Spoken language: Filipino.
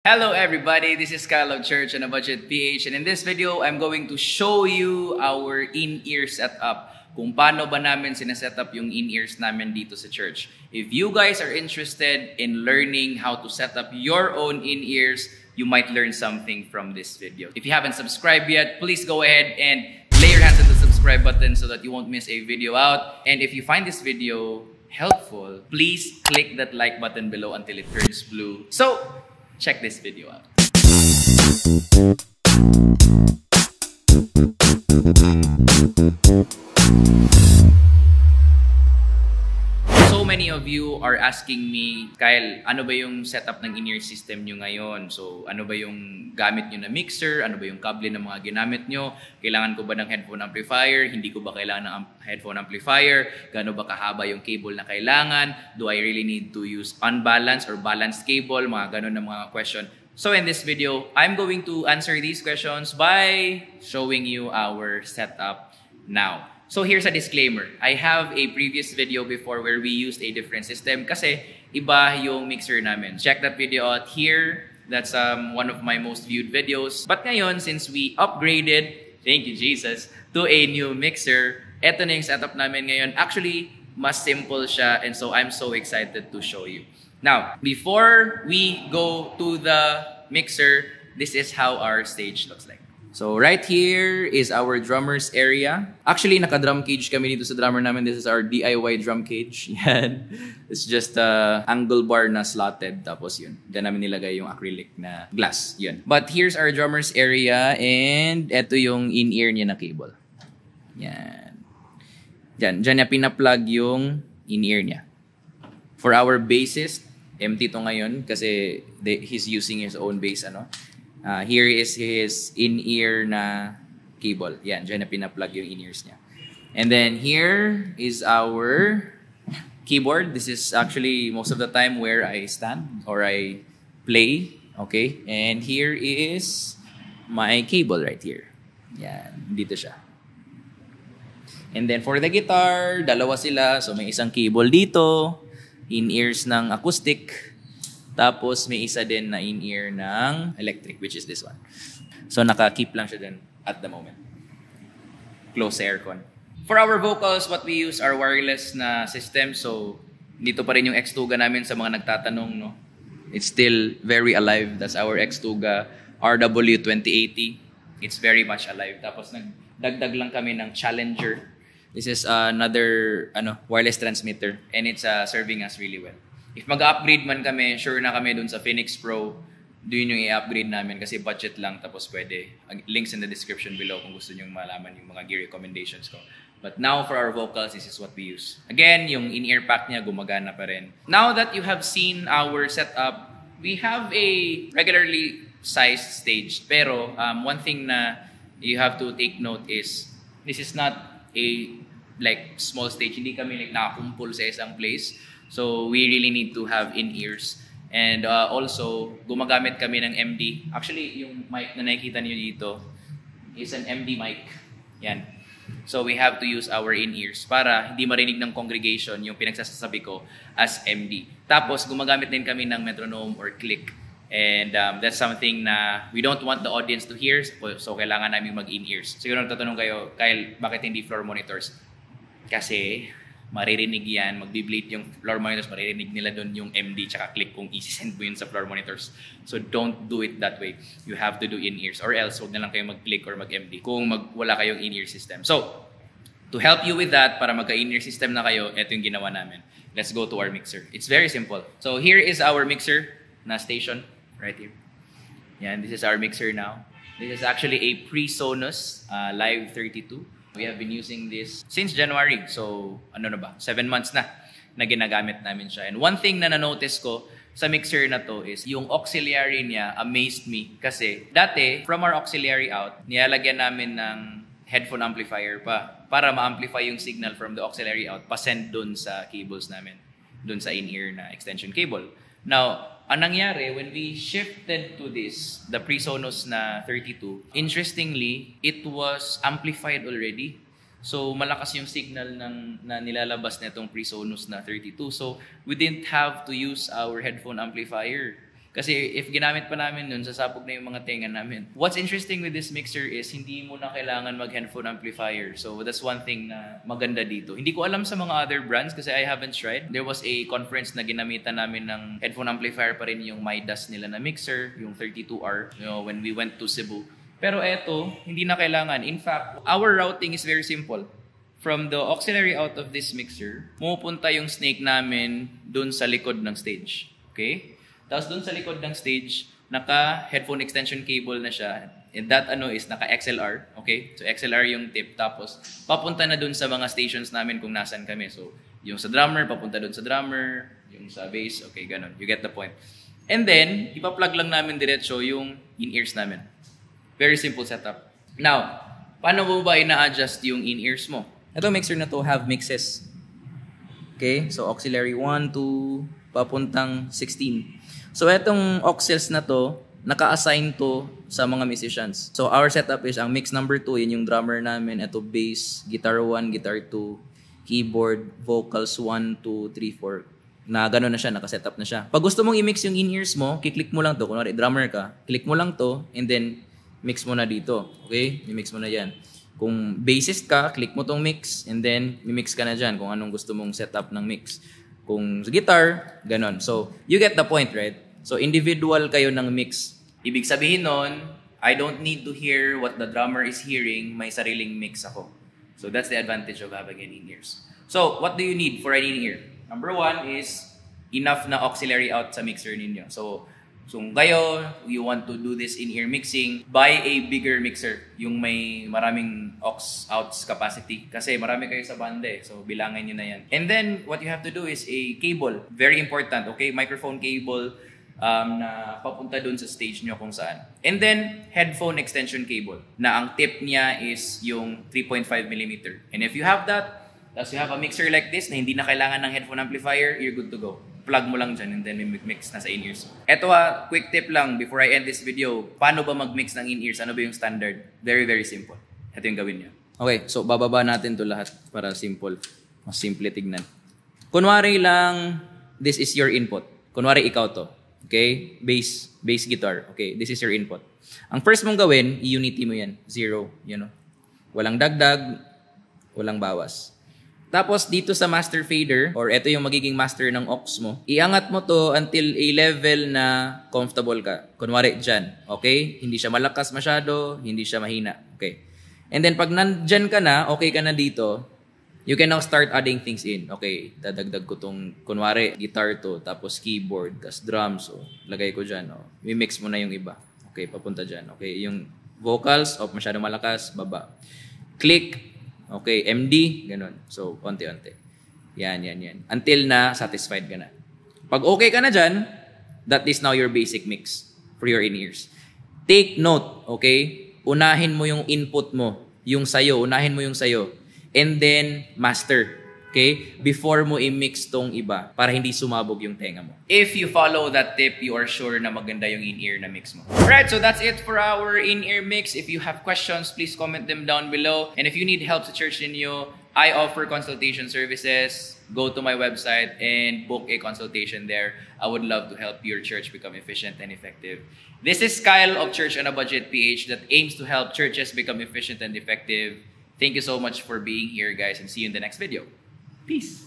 Hello everybody, this is Kyle of Church on a Budget PH, and in this video, I'm going to show you our in-ear setup. Kung paano ba namin sinesetup yung in-ears namin dito sa church. If you guys are interested in learning how to set up your own in-ears, you might learn something from this video. If you haven't subscribed yet, please go ahead and lay your hands on the subscribe button so that you won't miss a video out. And if you find this video helpful, please click that like button below until it turns blue. So, check this video out. So many of you are asking me, Kyle, ano ba yung setup ng in-ear system nyo ngayon? So, ano ba yung gamit nyo na mixer? Ano ba yung kable ng mga ginamit nyo? Kailangan ko ba ng headphone amplifier? Hindi ko ba kailangan ng headphone amplifier? Gaano ba kahaba yung cable na kailangan? Do I really need to use unbalanced or balanced cable? Mga ganon na mga question. So in this video, I'm going to answer these questions by showing you our setup now. So here's a disclaimer. I have a previous video before where we used a different system kasi iba yung mixer namin. Check that video out here. That's one of my most viewed videos. But ngayon, since we upgraded, thank you Jesus, to a new mixer, eto na yung setup namin ngayon. Actually, mas simple siya, and so I'm so excited to show you. Now, before we go to the mixer, this is how our stage looks like. So right here is our drummer's area. Actually, naka-drum cage kami dito sa drummer namin. This is our DIY drum cage. Yan. It's just angle bar na slotted. Tapos yun. Diyan namin nilagay yung acrylic na glass. Yun. But here's our drummer's area, and eto yung in-ear niya na cable. Yan. Diyan niya pina-plug yung in-ear niya. For our bassist, empty to ngayon kasi he's using his own bass. Here is his in-ear na cable. Yan, dyan na pina-plug yung in-ears niya. And then here is our keyboard. This is actually most of the time where I stand or I play. Okay? And here is my cable right here. Yan, dito siya. And then for the guitar, dalawa sila. So may isang cable dito, in-ears ng acoustic, tapos may isa din na in-ear ng electric, which is this one. So naka-keep lang siya din at the moment. Close sa aircon. For our vocals, what we use are wireless na system. So dito pa rin yung X-Tuga namin sa mga nagtatanong. No? It's still very alive. That's our X-Tuga RW2080. It's very much alive. Tapos nagdagdag lang kami ng Challenger. This is another wireless transmitter, and it's serving us really well. If mag-upgrade man kami, sure na kami dun sa Phoenix Pro, doon yung i-upgrade namin kasi budget lang, tapos pwede. Links in the description below kung gusto nyo malaman yung mga gear recommendations ko. But now for our vocals, this is what we use. Again, yung in-ear pack niya gumagana pa rin. Now that you have seen our setup, we have a regularly sized stage. Pero one thing na you have to take note is, this is not a small stage. Hindi kami nakakumpul sa isang place. So we really need to have in-ears. And also, gumagamit kami ng MD. Actually, yung mic na nakikita niyo dito is an MD mic. Yan. So we have to use our in-ears para hindi marinig ng congregation yung pinagsasabi ko as MD. Tapos gumagamit din kami ng metronome or click. And that's something na we don't want the audience to hear, so kailangan namin mag-in-ears. Siguro nagtatanong kayo, Kyle, bakit hindi floor monitors? Kasi maririnig yan, mag-vibrate yung floor monitors, maririnig nila doon yung MD tsaka click kung isi-send mo yun sa floor monitors. So don't do it that way. You have to do in-ears, or else huwag na lang kayo mag-click or mag-MD kung wala kayong in-ear system. So, to help you with that, para magka-in-ear system na kayo, ito yung ginawa namin. Let's go to our mixer. It's very simple. So here is our mixer na station. Right here. Yan, this is our mixer now. This is actually a pre-Sonos Live 32. We have been using this since January. So, 7 months na ginagamit namin siya. And one thing na na-notice ko sa mixer na to is yung auxiliary niya amazed me. Kasi dati, from our auxiliary out, nilalagyan namin ng headphone amplifier pa para ma-amplify yung signal from the auxiliary out, pa-send dun sa cables namin, dun sa in-ear na extension cable. Now, ang nangyari, when we shifted to this, the pre-Sonos na 32, interestingly, it was amplified already. So, malakas yung signal na nilalabas na itong pre-Sonos na 32. So, we didn't have to use our headphone amplifier. Kasi if ginamit pa namin nun, sasabog na yung mga tenga namin. What's interesting with this mixer is hindi mo na kailangan mag-headphone amplifier. So that's one thing na maganda dito. Hindi ko alam sa mga other brands kasi I haven't tried. There was a conference na ginamitan namin ng headphone amplifier pa rin yung Midas nila na mixer, yung 32R, when we went to Cebu. Pero eto, hindi na kailangan. In fact, our routing is very simple. From the auxiliary out of this mixer, pumupunta yung snake namin dun sa likod ng stage. Okay? Tapos dun sa likod ng stage, naka-headphone extension cable na siya. And that is naka-XLR. Okay? So XLR yung tip. Tapos papunta na dun sa mga stations namin kung nasan kami. So yung sa drummer, papunta dun sa drummer. Yung sa bass, okay, ganun. You get the point. And then, ipa-plug lang namin diretso yung in-ears namin. Very simple setup. Now, paano mo ba ina-adjust yung in-ears mo? Itong mixer na to have mixes. Okay? So auxiliary 1, 2, papuntang 16. So, itong auxils na to, naka-assign to sa mga musicians. So, our setup is, ang mix number 2, yun yung drummer namin. Ito, bass, guitar 1, guitar 2, keyboard, vocals 1, 2, 3, 4. Na gano'n na siya, naka-setup na siya. Pag gusto mong i-mix yung in-ears mo, kiklik mo lang to. Kunwari, drummer ka, click mo lang to, and then, mix mo na dito. Okay? I-mix mo na yan. Kung bassist ka, click mo tong mix, and then, i-mix ka na dyan kung anong gusto mong setup ng mix. Kung sa guitar, ganon. So, you get the point, right? So, individual kayo ng mix. Ibig sabihin nun, I don't need to hear what the drummer is hearing. May sariling mix ako. So, that's the advantage of having an in-ears. So, what do you need for an in-ear? Number 1 is enough na auxiliary out sa mixer ninyo. So kayo, you want to do this in-ear mixing, buy a bigger mixer, yung may maraming aux outs capacity. Kasi marami kayo sa banda so bilangin nyo na yan. And then, what you have to do is a cable. Very important, okay? Microphone cable na papunta dun sa stage nyo kung saan. And then, headphone extension cable, na ang tip niya is yung 3.5mm. And if you have that, tapos you have a mixer like this na hindi na kailangan ng headphone amplifier, you're good to go. Plug mo lang dyan and then mix na sa in-ears. Eto quick tip lang before I end this video. Paano ba mag-mix ng in-ears? Ano ba yung standard? Very, very simple. Ito yung gawin niyo. Okay, so bababa natin to lahat para simple. Mas simple tignan. Kunwari lang, this is your input. Kunwari ikaw to. Okay? Bass guitar. Okay, this is your input. Ang first mong gawin, i-unity mo yan. 0, Walang dagdag, walang bawas. Tapos dito sa master fader, or ito yung magiging master ng aux mo, iangat mo to until a level na comfortable ka. Kunwari dyan, okay? Hindi siya malakas masyado, hindi siya mahina. Okay. And then pag nandyan ka na, okay ka na dito, you can now start adding things in. Okay, dadagdag ko tong, kunwari, guitar to, tapos keyboard, tapos drums, lagay ko dyan. I-mix mo na yung iba. Okay, papunta dyan. Okay, yung vocals, masyadong malakas, baba. Click. Okay, MD, ganun. So, konti-onti. Yan. Until na satisfied ka na. Pag okay ka na dyan, that is now your basic mix for your in-ears. Take note, okay? Unahin mo yung input mo, yung sayo. Unahin mo yung sayo. And then, master. Okay? Before mo i-mix tong iba para hindi sumabog yung tenga mo. If you follow that tip, you are sure na maganda yung in-ear na mix mo. Alright, so that's it for our in-ear mix. If you have questions, please comment them down below. And if you need help sa church ninyo, I offer consultation services. Go to my website and book a consultation there. I would love to help your church become efficient and effective. This is Kyle of Church on a Budget PH that aims to help churches become efficient and effective. Thank you so much for being here, guys, and see you in the next video. Peace.